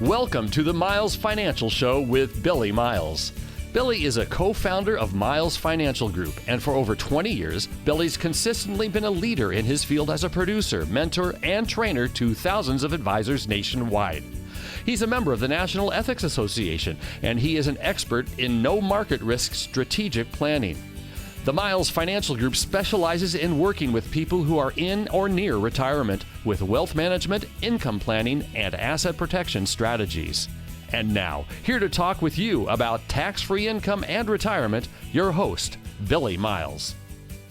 Welcome to the Miles Financial Show with Billy Miles. Billy is a co-founder of Miles Financial Group, and for over 20 years, Billy's consistently been a leader in his field as a producer, mentor, and trainer to thousands of advisors nationwide. He's a member of the National Ethics Association, and he is an expert in no market risk strategic planning. The Miles Financial Group specializes in working with people who are in or near retirement with wealth management, income planning, and asset protection strategies. And now, here to talk with you about tax-free income and retirement, your host, Billy Miles.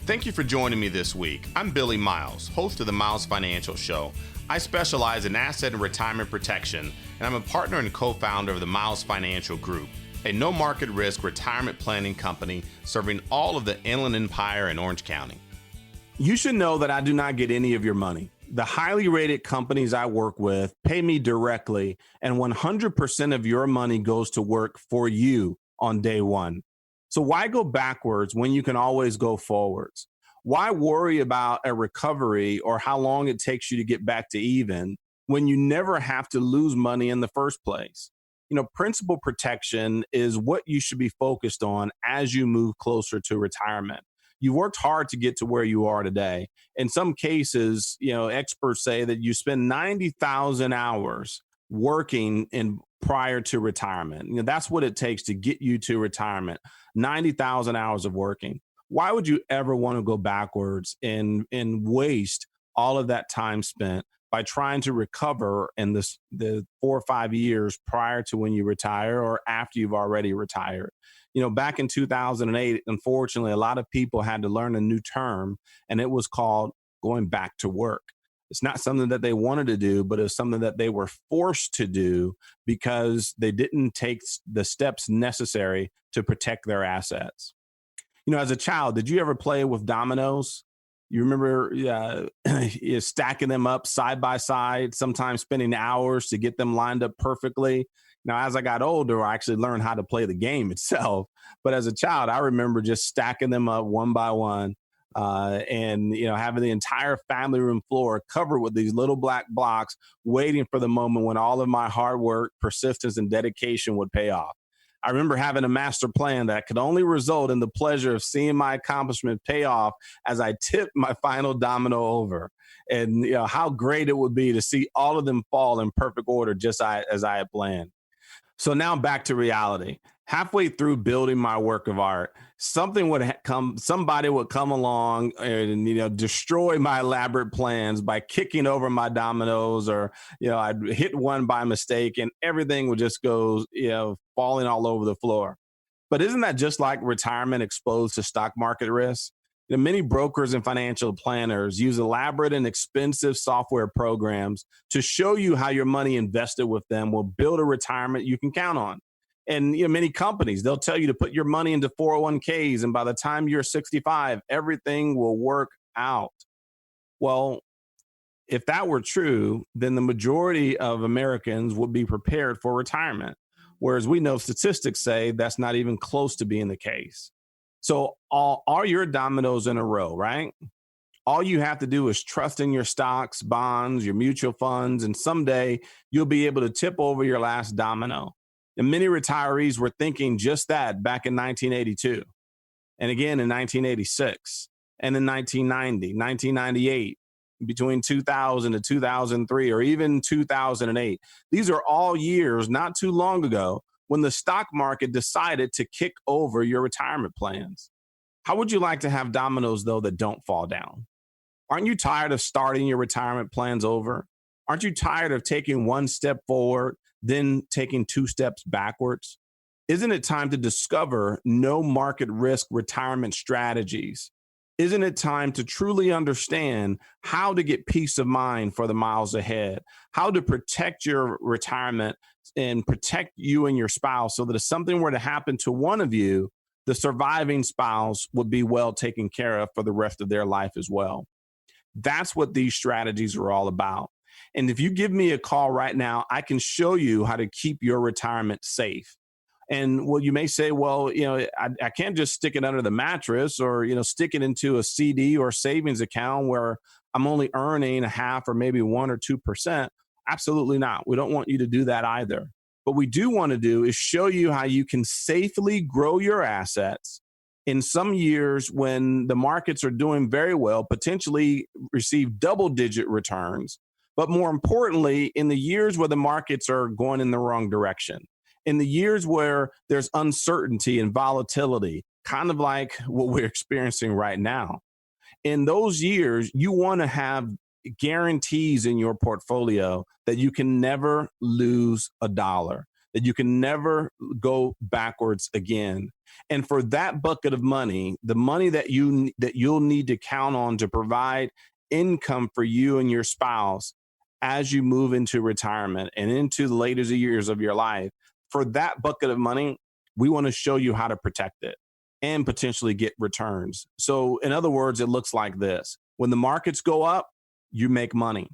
Thank you for joining me this week. I'm Billy Miles, host of the Miles Financial Show. I specialize in asset and retirement protection, and I'm a partner and co-founder of the Miles Financial Group, a no-market risk retirement planning company serving all of the Inland Empire and Orange County. You should know that I do not get any of your money. The highly rated companies I work with pay me directly, and 100% of your money goes to work for you on day one. So why go backwards when you can always go forwards? Why worry about a recovery or how long it takes you to get back to even when you never have to lose money in the first place? You know, principal protection is what you should be focused on as you move closer to retirement. You worked hard to get to where you are today. In some cases, you know, experts say that you spend 90,000 hours working prior to retirement. You know, that's what it takes to get you to retirement. 90,000 hours of working. Why would you ever want to go backwards and waste all of that time spent by trying to recover in the 4 or 5 years prior to when you retire or after you've already retired? You know, back in 2008, unfortunately, a lot of people had to learn a new term, and it was called going back to work. It's not something that they wanted to do, but it's something that they were forced to do because they didn't take the steps necessary to protect their assets. You know, as a child, did you ever play with dominoes? You remember stacking them up side by side, sometimes spending hours to get them lined up perfectly. Now, as I got older, I actually learned how to play the game itself. But as a child, I remember just stacking them up one by one and, you know, having the entire family room floor covered with these little black blocks, waiting for the moment when all of my hard work, persistence, and dedication would pay off. I remember having a master plan that could only result in the pleasure of seeing my accomplishment pay off as I tipped my final domino over. And, you know, how great it would be to see all of them fall in perfect order just as I had planned. So now back to reality. Halfway through building my work of art, somebody would come along and, you know, destroy my elaborate plans by kicking over my dominoes, or, you know, I'd hit one by mistake and everything would just go, you know, falling all over the floor. But isn't that just like retirement exposed to stock market risk? You know, many brokers and financial planners use elaborate and expensive software programs to show you how your money invested with them will build a retirement you can count on. And, you know, many companies, they'll tell you to put your money into 401ks, and by the time you're 65, everything will work out. Well, if that were true, then the majority of Americans would be prepared for retirement. Whereas we know statistics say that's not even close to being the case. So are your dominoes in a row, right? All you have to do is trust in your stocks, bonds, your mutual funds, and someday you'll be able to tip over your last domino. And many retirees were thinking just that back in 1982, and again in 1986, and in 1990, 1998, between 2000 to 2003, or even 2008. These are all years not too long ago when the stock market decided to kick over your retirement plans. How would you like to have dominoes, though, that don't fall down? Aren't you tired of starting your retirement plans over? Aren't you tired of taking one step forward, then taking 2 steps backwards? Isn't it time to discover no market risk retirement strategies? Isn't it time to truly understand how to get peace of mind for the miles ahead, how to protect your retirement and protect you and your spouse so that if something were to happen to one of you, the surviving spouse would be well taken care of for the rest of their life as well? That's what these strategies are all about. And if you give me a call right now, I can show you how to keep your retirement safe. And well, you may say, well, you know, I can't just stick it under the mattress or, you know, stick it into a CD or savings account where I'm only earning a half or maybe 1 or 2%. Absolutely not. We don't want you to do that either. What we do want to do is show you how you can safely grow your assets in some years when the markets are doing very well, potentially receive double-digit returns. But more importantly, in the years where the markets are going in the wrong direction, in the years where there's uncertainty and volatility, kind of like what we're experiencing right now. In those years, you want to have guarantees in your portfolio that you can never lose a dollar, that you can never go backwards again. And for that bucket of money, the money that you'll need to count on to provide income for you and your spouse as you move into retirement and into the later years of your life, for that bucket of money, we want to show you how to protect it and potentially get returns. So in other words, it looks like this. When the markets go up, you make money.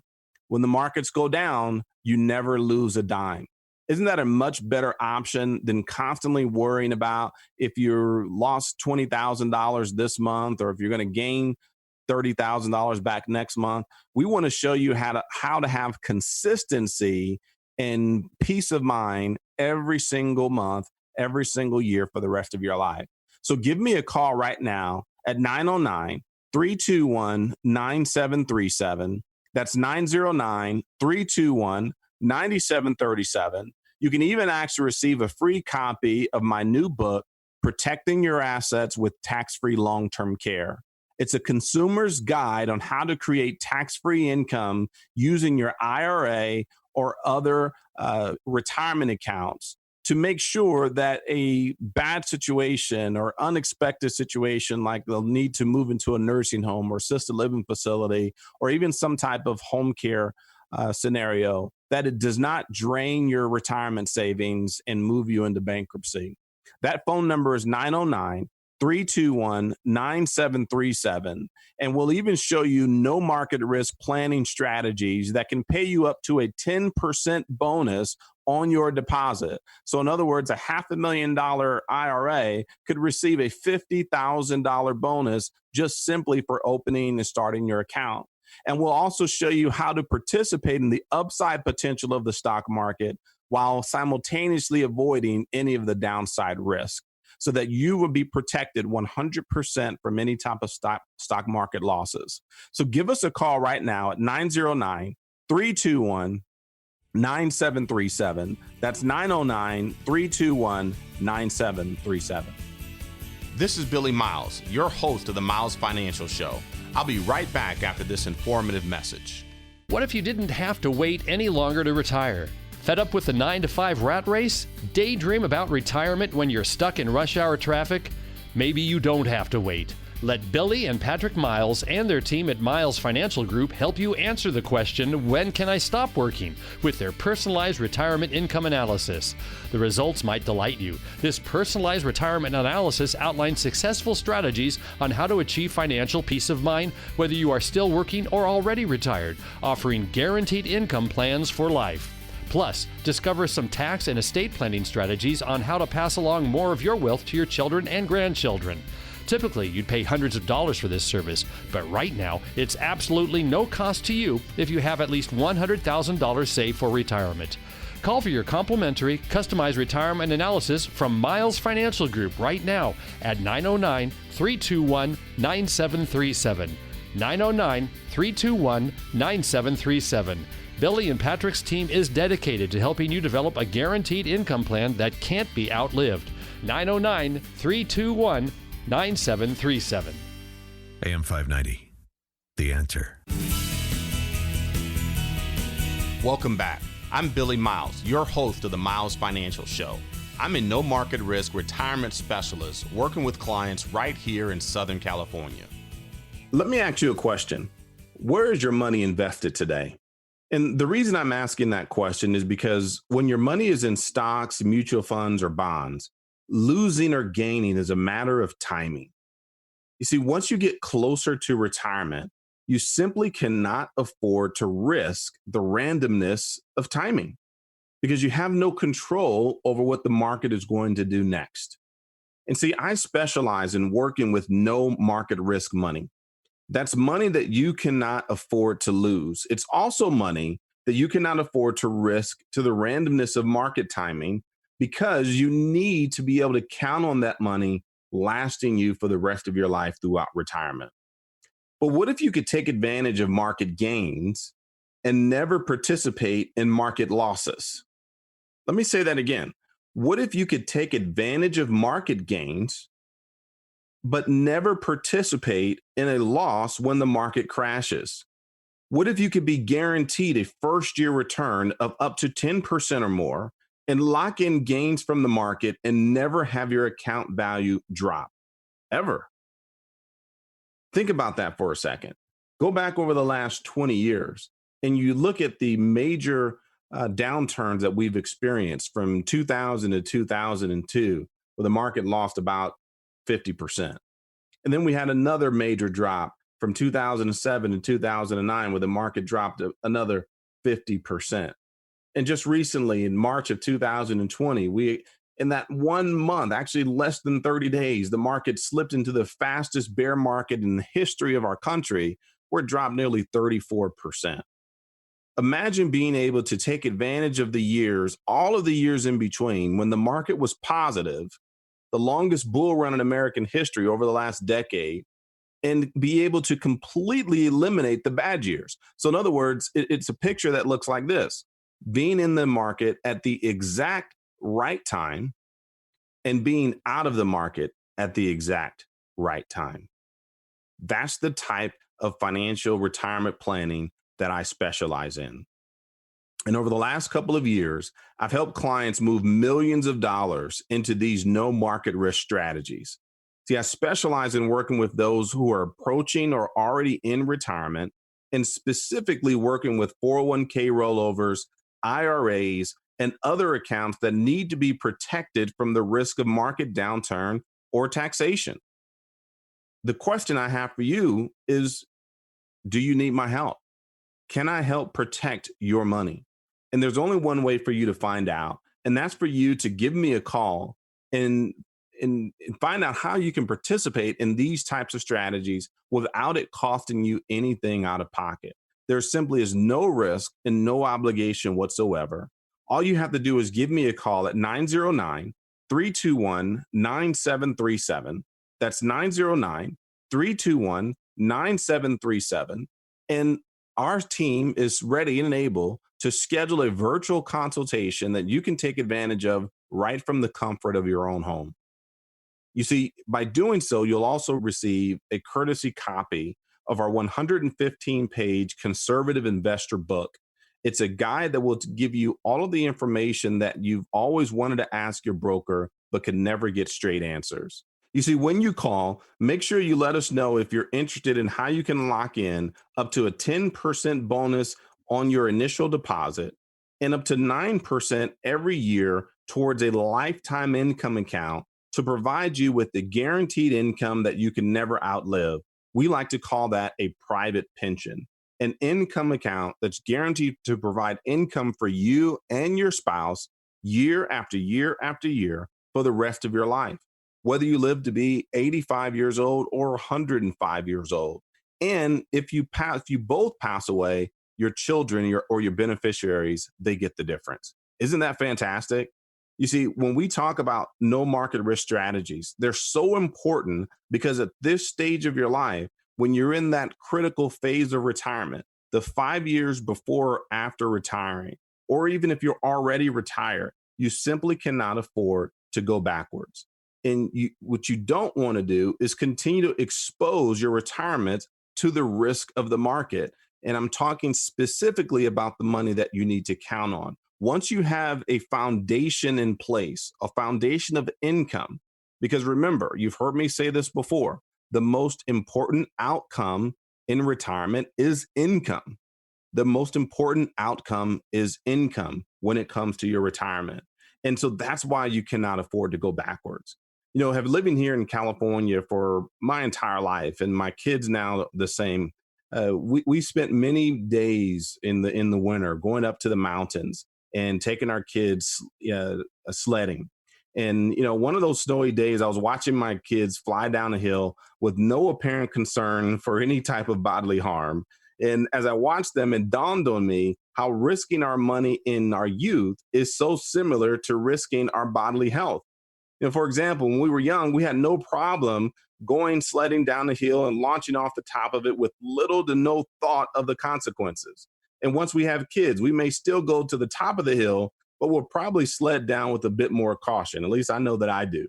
When the markets go down, you never lose a dime. Isn't that a much better option than constantly worrying about if you lost $20,000 this month or if you're going to gain $30,000 back next month? We want to show you how to have consistency and peace of mind every single month, every single year for the rest of your life. So give me a call right now at 909-321-9737. That's 909-321-9737. You can even actually receive a free copy of my new book, Protecting Your Assets with Tax-Free Long-Term Care. It's a consumer's guide on how to create tax-free income using your IRA or other retirement accounts to make sure that a bad situation or unexpected situation, like they'll need to move into a nursing home or assisted living facility, or even some type of home care scenario, that it does not drain your retirement savings and move you into bankruptcy. That phone number is 909-321-9737. And we'll even show you no market risk planning strategies that can pay you up to a 10% bonus on your deposit. So in other words, a $500,000 IRA could receive a $50,000 bonus just simply for opening and starting your account. And we'll also show you how to participate in the upside potential of the stock market while simultaneously avoiding any of the downside risk, so that you will be protected 100% from any type of stock market losses. So give us a call right now at 909-321-9737. That's 909-321-9737. This is Billy Miles, your host of the Miles Financial Show. I'll be right back after this informative message. What if you didn't have to wait any longer to retire? Fed up with the 9-to-5 rat race? Daydream about retirement when you're stuck in rush hour traffic? Maybe you don't have to wait. Let Billy and Patrick Miles and their team at Miles Financial Group help you answer the question, when can I stop working? With their personalized retirement income analysis. The results might delight you. This personalized retirement analysis outlines successful strategies on how to achieve financial peace of mind, whether you are still working or already retired, offering guaranteed income plans for life. Plus, discover some tax and estate planning strategies on how to pass along more of your wealth to your children and grandchildren. Typically, you'd pay hundreds of dollars for this service, but right now, it's absolutely no cost to you if you have at least $100,000 saved for retirement. Call for your complimentary, customized retirement analysis from Miles Financial Group right now at 909-321-9737. 909-321-9737. Billy and Patrick's team is dedicated to helping you develop a guaranteed income plan that can't be outlived. 909-321-9737. AM 590, The Answer. Welcome back. I'm Billy Miles, your host of the Miles Financial Show. I'm a no market risk retirement specialist working with clients right here in Southern California. Let me ask you a question. Where is your money invested today? And the reason I'm asking that question is because when your money is in stocks, mutual funds, or bonds, losing or gaining is a matter of timing. You see, once you get closer to retirement, you simply cannot afford to risk the randomness of timing because you have no control over what the market is going to do next. And see, I specialize in working with no market risk money. That's money that you cannot afford to lose. It's also money that you cannot afford to risk to the randomness of market timing, because you need to be able to count on that money lasting you for the rest of your life throughout retirement. But what if you could take advantage of market gains and never participate in market losses? Let me say that again. What if you could take advantage of market gains, but never participate in a loss when the market crashes? What if you could be guaranteed a first-year return of up to 10% or more and lock in gains from the market and never have your account value drop, ever? Think about that for a second. Go back over the last 20 years and you look at the major downturns that we've experienced from 2000 to 2002, where the market lost about 50%. And then we had another major drop from 2007 to 2009, where the market dropped another 50%. And just recently, in March of 2020, in that 1 month, actually less than 30 days, the market slipped into the fastest bear market in the history of our country, where it dropped nearly 34%. Imagine being able to take advantage of the years, all of the years in between, when the market was positive, the longest bull run in American history over the last decade, and be able to completely eliminate the bad years. So in other words, it's a picture that looks like this: being in the market at the exact right time and being out of the market at the exact right time. That's the type of financial retirement planning that I specialize in. And over the last couple of years, I've helped clients move millions of dollars into these no market risk strategies. See, I specialize in working with those who are approaching or already in retirement, and specifically working with 401k rollovers, IRAs, and other accounts that need to be protected from the risk of market downturn or taxation. The question I have for you is, do you need my help? Can I help protect your money? And there's only one way for you to find out, and that's for you to give me a call and find out how you can participate in these types of strategies without it costing you anything out of pocket. There simply is no risk and no obligation whatsoever. All you have to do is give me a call at 909-321-9737. That's 909-321-9737. And our team is ready and able to schedule a virtual consultation that you can take advantage of right from the comfort of your own home. You see, by doing so, you'll also receive a courtesy copy of our 115-page conservative investor book. It's a guide that will give you all of the information that you've always wanted to ask your broker, but could never get straight answers. You see, when you call, make sure you let us know if you're interested in how you can lock in up to a 10% bonus on your initial deposit and up to 9% every year towards a lifetime income account to provide you with the guaranteed income that you can never outlive. We like to call that a private pension, an income account that's guaranteed to provide income for you and your spouse year after year after year for the rest of your life, whether you live to be 85 years old or 105 years old. And if you both pass away, your children or your beneficiaries, they get the difference. Isn't that fantastic? You see, when we talk about no market risk strategies, they're so important because at this stage of your life, when you're in that critical phase of retirement, the 5 years before or after retiring, or even if you're already retired, you simply cannot afford to go backwards. And what you don't want to do is continue to expose your retirement to the risk of the market. And I'm talking specifically about the money that you need to count on. Once you have a foundation in place, a foundation of income, because remember, you've heard me say this before, the most important outcome in retirement is income. The most important outcome is income when it comes to your retirement. And so that's why you cannot afford to go backwards. You know, have living here in California for my entire life, and my kids now the same. We spent many days in the winter going up to the mountains and taking our kids sledding. And, you know, one of those snowy days, I was watching my kids fly down a hill with no apparent concern for any type of bodily harm. And as I watched them, it dawned on me how risking our money in our youth is so similar to risking our bodily health. For example, when we were young, we had no problem going sledding down the hill and launching off the top of it with little to no thought of the consequences. And once we have kids, we may still go to the top of the hill, but we'll probably sled down with a bit more caution. At least I know that I do.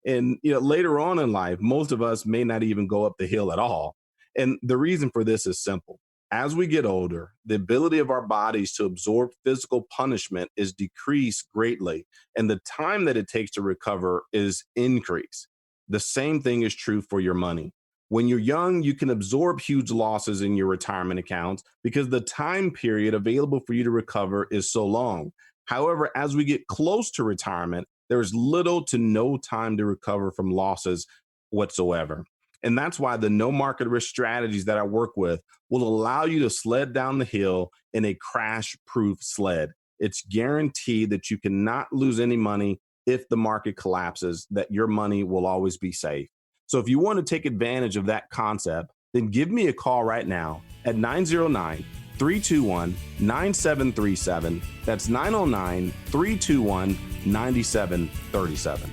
And later on in life, most of us may not even go up the hill at all. And the reason for this is simple. As we get older, the ability of our bodies to absorb physical punishment is decreased greatly, and the time that it takes to recover is increased. The same thing is true for your money. When you're young, you can absorb huge losses in your retirement accounts because the time period available for you to recover is so long. However, as we get close to retirement, there's little to no time to recover from losses whatsoever. And that's why the no market risk strategies that I work with will allow you to sled down the hill in a crash-proof sled. It's guaranteed that you cannot lose any money if the market collapses, that your money will always be safe. So if you want to take advantage of that concept, then give me a call right now at 909-321-9737. That's 909-321-9737.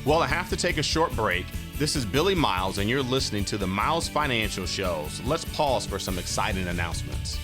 Well, I have to take a short break. This is Billy Miles, and you're listening to the Miles Financial Show. So let's pause for some exciting announcements.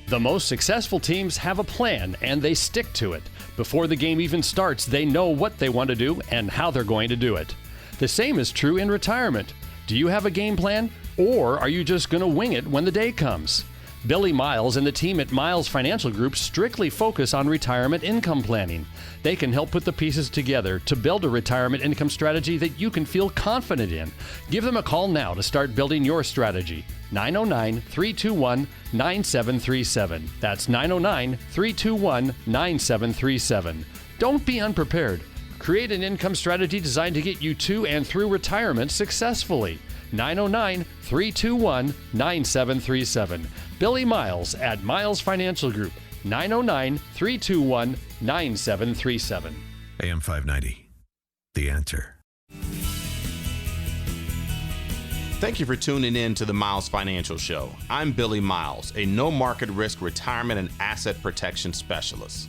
The most successful teams have a plan, and they stick to it. Before the game even starts, they know what they want to do and how they're going to do it. The same is true in retirement. Do you have a game plan, or are you just going to wing it when the day comes? Billy Miles and the team at Miles Financial Group strictly focus on retirement income planning. They can help put the pieces together to build a retirement income strategy that you can feel confident in. Give them a call now to start building your strategy. 909-321-9737. That's 909-321-9737. Don't be unprepared. Create an income strategy designed to get you to and through retirement successfully. 909-321-9737. Billy Miles at Miles Financial Group. 909-321-9737. AM 590, The Answer. Thank you for tuning in to the Miles Financial Show. I'm Billy Miles, a no market risk retirement and asset protection specialist.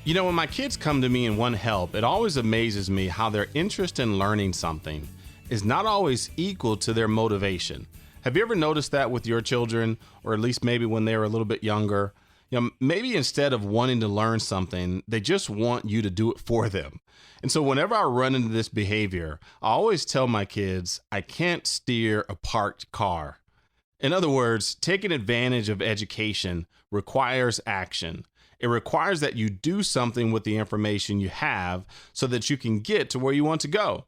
When my kids come to me and want help, it always amazes me how their interest in learning something is not always equal to their motivation. Have you ever noticed that with your children, or at least maybe when they were a little bit younger? Maybe instead of wanting to learn something, they just want you to do it for them. And so whenever I run into this behavior, I always tell my kids, I can't steer a parked car. In other words, taking advantage of education requires action. It requires that you do something with the information you have so that you can get to where you want to go.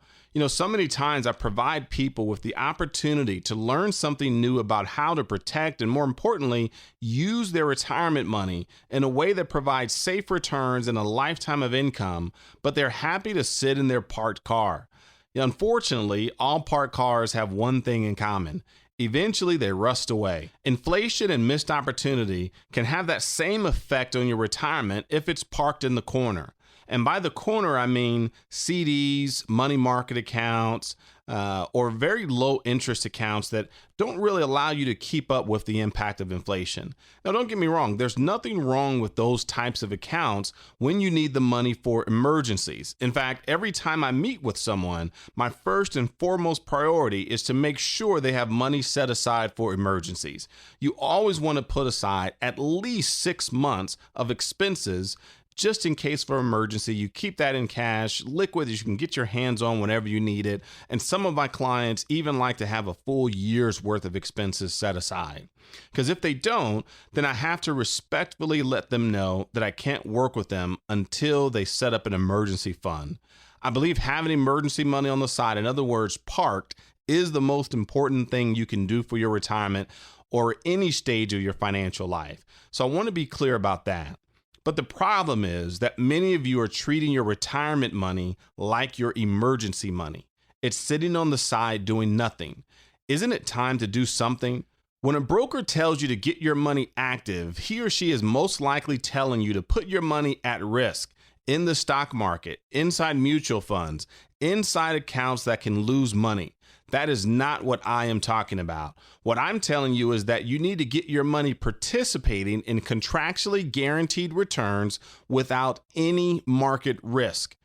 So many times I provide people with the opportunity to learn something new about how to protect and, more importantly, use their retirement money in a way that provides safe returns and a lifetime of income, but they're happy to sit in their parked car. Unfortunately, all parked cars have one thing in common. Eventually, they rust away. Inflation and missed opportunity can have that same effect on your retirement if it's parked in the corner. And by the corner, I mean CDs, money market accounts, or very low interest accounts that don't really allow you to keep up with the impact of inflation. Now, don't get me wrong. There's nothing wrong with those types of accounts when you need the money for emergencies. In fact, every time I meet with someone, my first and foremost priority is to make sure they have money set aside for emergencies. You always want to put aside at least 6 months of expenses just in case for emergency. You keep that in cash, liquid, that you can get your hands on whenever you need it. And some of my clients even like to have a full year's worth of expenses set aside. Because if they don't, then I have to respectfully let them know that I can't work with them until they set up an emergency fund. I believe having emergency money on the side, in other words, parked, is the most important thing you can do for your retirement or any stage of your financial life. So I want to be clear about that. But the problem is that many of you are treating your retirement money like your emergency money. It's sitting on the side doing nothing. Isn't it time to do something? When a broker tells you to get your money active, he or she is most likely telling you to put your money at risk in the stock market, inside mutual funds, inside accounts that can lose money. That is not what I am talking about. What I'm telling you is that you need to get your money participating in contractually guaranteed returns without any market risk.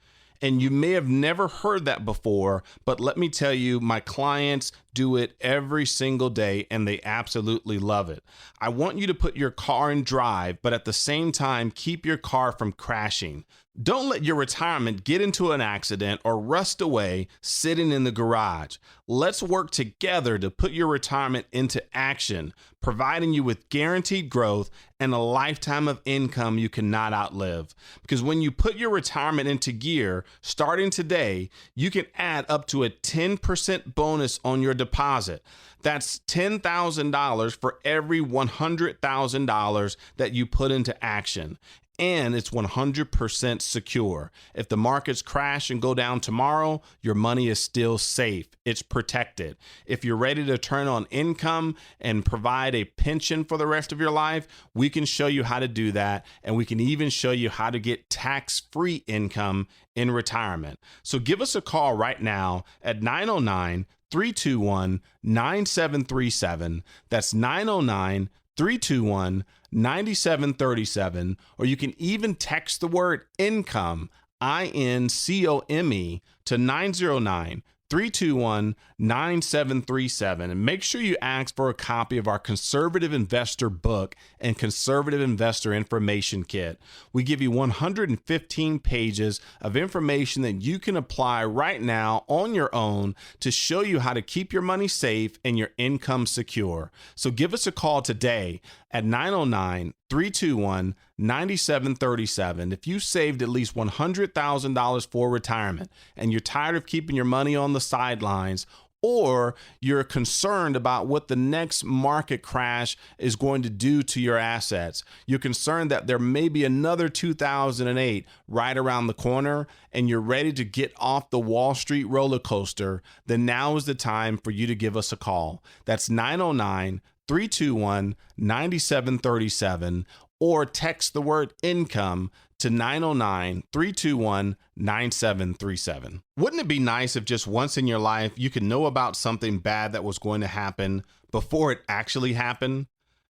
And you may have never heard that before, but let me tell you, my clients do it every single day and they absolutely love it. I want you to put your car in drive, but at the same time, keep your car from crashing. Don't let your retirement get into an accident or rust away sitting in the garage. Let's work together to put your retirement into action, providing you with guaranteed growth and a lifetime of income you cannot outlive. Because when you put your retirement into gear, starting today, you can add up to a 10% bonus on your deposit. That's $10,000 for every $100,000 that you put into action. And it's 100% secure. If the markets crash and go down tomorrow, your money is still safe. It's protected. If you're ready to turn on income and provide a pension for the rest of your life, we can show you how to do that. And we can even show you how to get tax-free income in retirement. So give us a call right now at 909-321-9737. That's 909-321-9737, or you can even text the word income, INCOME, to 909-321-9737. And make sure you ask for a copy of our Conservative Investor book and Conservative Investor Information Kit. We give you 115 pages of information that you can apply right now on your own to show you how to keep your money safe and your income secure. So give us a call today at 909-321-9737. If you saved at least $100,000 for retirement and you're tired of keeping your money on the sidelines, or you're concerned about what the next market crash is going to do to your assets, you're concerned that there may be another 2008 right around the corner, and you're ready to get off the Wall Street roller coaster, then now is the time for you to give us a call. That's 909-321-9737, or text the word income to 909-321-9737. Wouldn't it be nice if just once in your life you could know about something bad that was going to happen before it actually happened?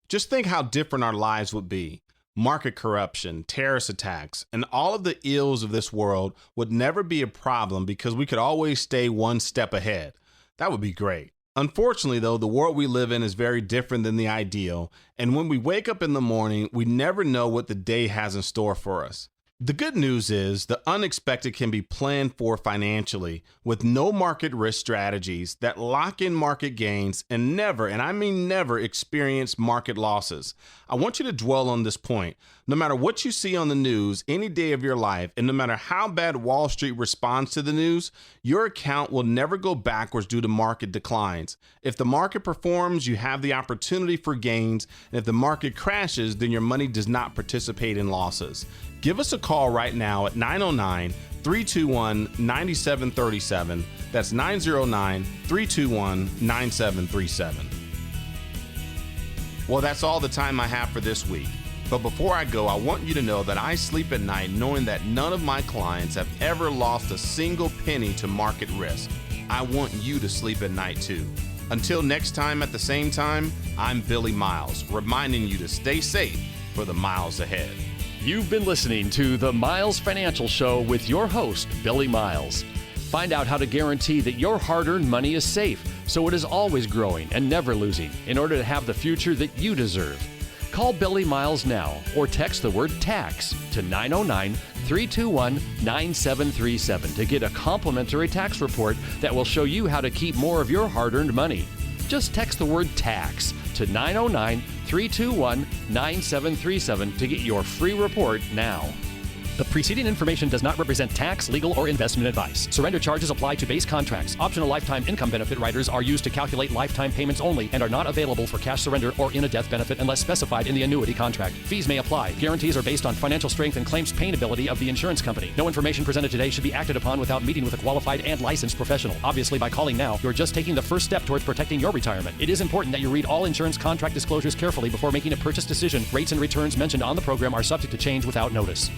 Just think how different our lives would be. Market corruption, terrorist attacks, and all of the ills of this world would never be a problem because we could always stay one step ahead. That would be great. Unfortunately, though, the world we live in is very different than the ideal, and when we wake up in the morning, we never know what the day has in store for us. The good news is the unexpected can be planned for financially with no market risk strategies that lock in market gains and never, and I mean never, experience market losses. I want you to dwell on this point. No matter what you see on the news any day of your life, and no matter how bad Wall Street responds to the news, your account will never go backwards due to market declines. If the market performs, you have the opportunity for gains, and if the market crashes, then your money does not participate in losses. Give us a call right now at 909-321-9737. That's 909-321-9737. Well, that's all the time I have for this week. But before I go, I want you to know that I sleep at night knowing that none of my clients have ever lost a single penny to market risk. I want you to sleep at night too. Until next time at the same time, I'm Billy Miles, reminding you to stay safe for the miles ahead. You've been listening to The Miles Financial Show with your host, Billy Miles. Find out how to guarantee that your hard-earned money is safe, so it is always growing and never losing, in order to have the future that you deserve. Call Billy Miles now or text the word TAX to 909-321-9737 to get a complimentary tax report that will show you how to keep more of your hard-earned money. Just text the word TAX to 909-321-9737 to get your free report now. The preceding information does not represent tax, legal, or investment advice. Surrender charges apply to base contracts. Optional lifetime income benefit riders are used to calculate lifetime payments only and are not available for cash surrender or in a death benefit unless specified in the annuity contract. Fees may apply. Guarantees are based on financial strength and claims paying ability of the insurance company. No information presented today should be acted upon without meeting with a qualified and licensed professional. Obviously, by calling now, you're just taking the first step towards protecting your retirement. It is important that you read all insurance contract disclosures carefully before making a purchase decision. Rates and returns mentioned on the program are subject to change without notice.